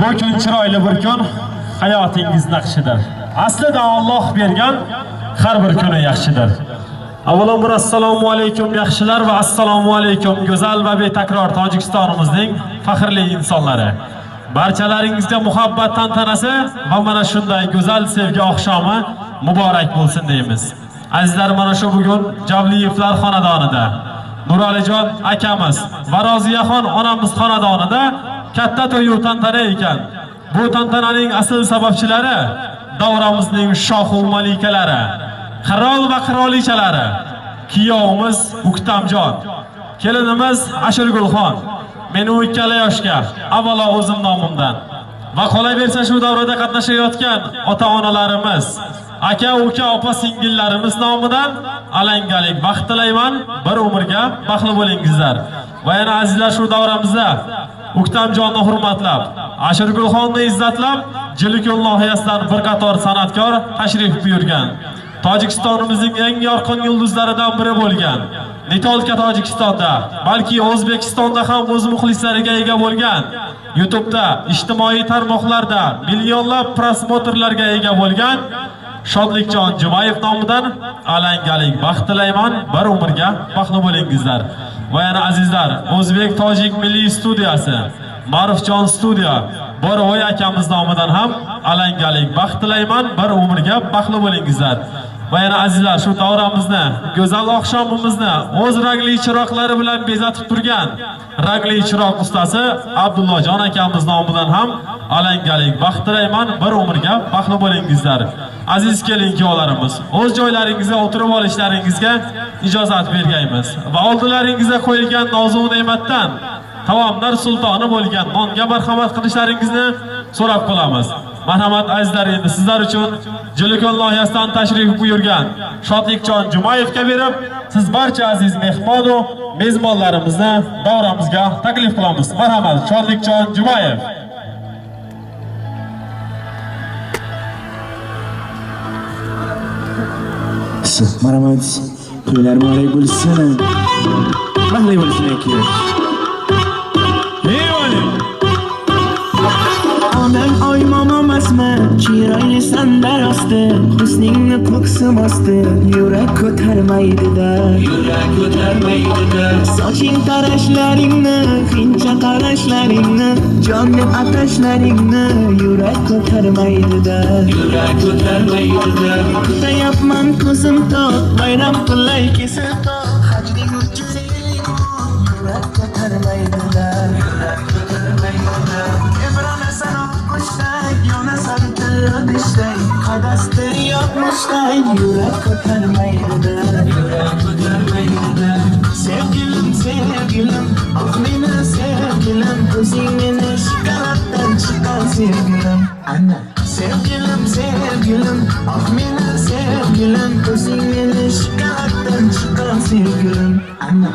Bu kun chiroyli bir kun hayotingiz naqshidir. Aslida Alloh bergan har bir kuni yaxshidir. Avvalambor assalomu alaykum yaxshilar va assalomu alaykum go'zal va betakror Tojikistonimizning faxrli insonlari. Barchalaringizga muhabbat tantanasi va mana shunday go'zal sevgi oqshomi muborak bo'lsin deymiz. Azizlar, mana shu bugun Javliyevlar xonadonida Nuralijon akamiz va Roziyaxon onamiz xonadonida katta to'y tantana ekan. Bu tantananing asl sababchilari davramizning shohu malikalari, qirol va qirolichalari, kuyovimiz Uktamjon, kelinimiz Ashirgulxon. Meni u ikkala yoshga avvalo o'zim nomimdan va qolaversa shu davrada qatnashayotgan ota-onalarimiz, aka, uka, opa, singillarimiz nomidan alangalik baxt tilayman. Bir umrga baxtli bo'lingizlar. Va yana azizlar, shu davramizda Uktamjonni hurmatlab, Ashirgulxonni izzatlab, Jilikul loyihasidan bir qator san'atkor tashrif buyurgan. Tojikistonimizning eng yorqin yulduzlaridan biri bo'lgan. Nitolka Tojikistonda, balki O'zbekistonda ham o'z muxlislariga ega bo'lgan. YouTube'da, ijtimoiy tarmoqlarda millionlab prosmotrlarga ega bo'lgan Shodlikjon Jumayev nomidan alangalik baxt tilayman. Bir umrga baxtli bo'lingizlar. Va yana azizlar, O'zbek Tojik milliy studiyasi, Ma'rufjon studiya Borovoy akamiz nomidan ham alangalik baxt tilayman. Bir umrga baxtli bo'lingizlar. Va yana azizlar, shu davramizni, go'zal oqshomimizni o'z ragli chiroqlari bilan bezatib turgan ragli chiroq ustasi Abdullohjon akamiz nomidan ham alangalik baxt tilayman. Bir umrga baxtli bo'lingizlar. Aziz kelin-kuyovlarimiz, o'z joylaringizga o'tirib olishlaringizga ijozat bergaymiz va oldilaringizga qo'yilgan nozu ne'matdan taomlar sultoni bo'lgan nonga marhamat qilishlaringizni so'rab qolamiz. Marhamat azizlar, endi sizlar uchun Jilikul loyihasidan tashrif buyurgan Shodlikjon Jumayevga berib, siz barcha aziz mehmon va mezbonlarimizni davramizga taklif qilamiz. Marhamat, Shodlikjon Jumayev. Marhamat, to'ylar muborak bo'lsin. Baxtli bo'lsin kerak. Onang oy momomasmi, chiroyli sandar osti, husningni ko'ksim osti, yurak ko'tarmaydi-da, yurak ko'tarmaydi-da. Soching tarashlaringni, hincha qarashlaringni, jon deb atashlaringni, yurak ko'tarmaydi-da, yurak ko'tarmaydi-da. Kutayapman ko'zim tok, bayram qilay kesib tok, hajning uchun yurak ko'tarmaydi-da, yurak ko'tarmaydi-da. Yonasan tildishtay, qadasda yotmishtay, yurak ko'tarmaydi-da, yurak ko'tarmaydi-da. Sevgilim, sevgilim, oh meni sevgilim, o'zing meni shikolatdan chiqar sevgilim. Ana sevgilim, sevgilim, oh meni sevgilim, o'zing meni shikolatdan chiqar sevgilim. Ana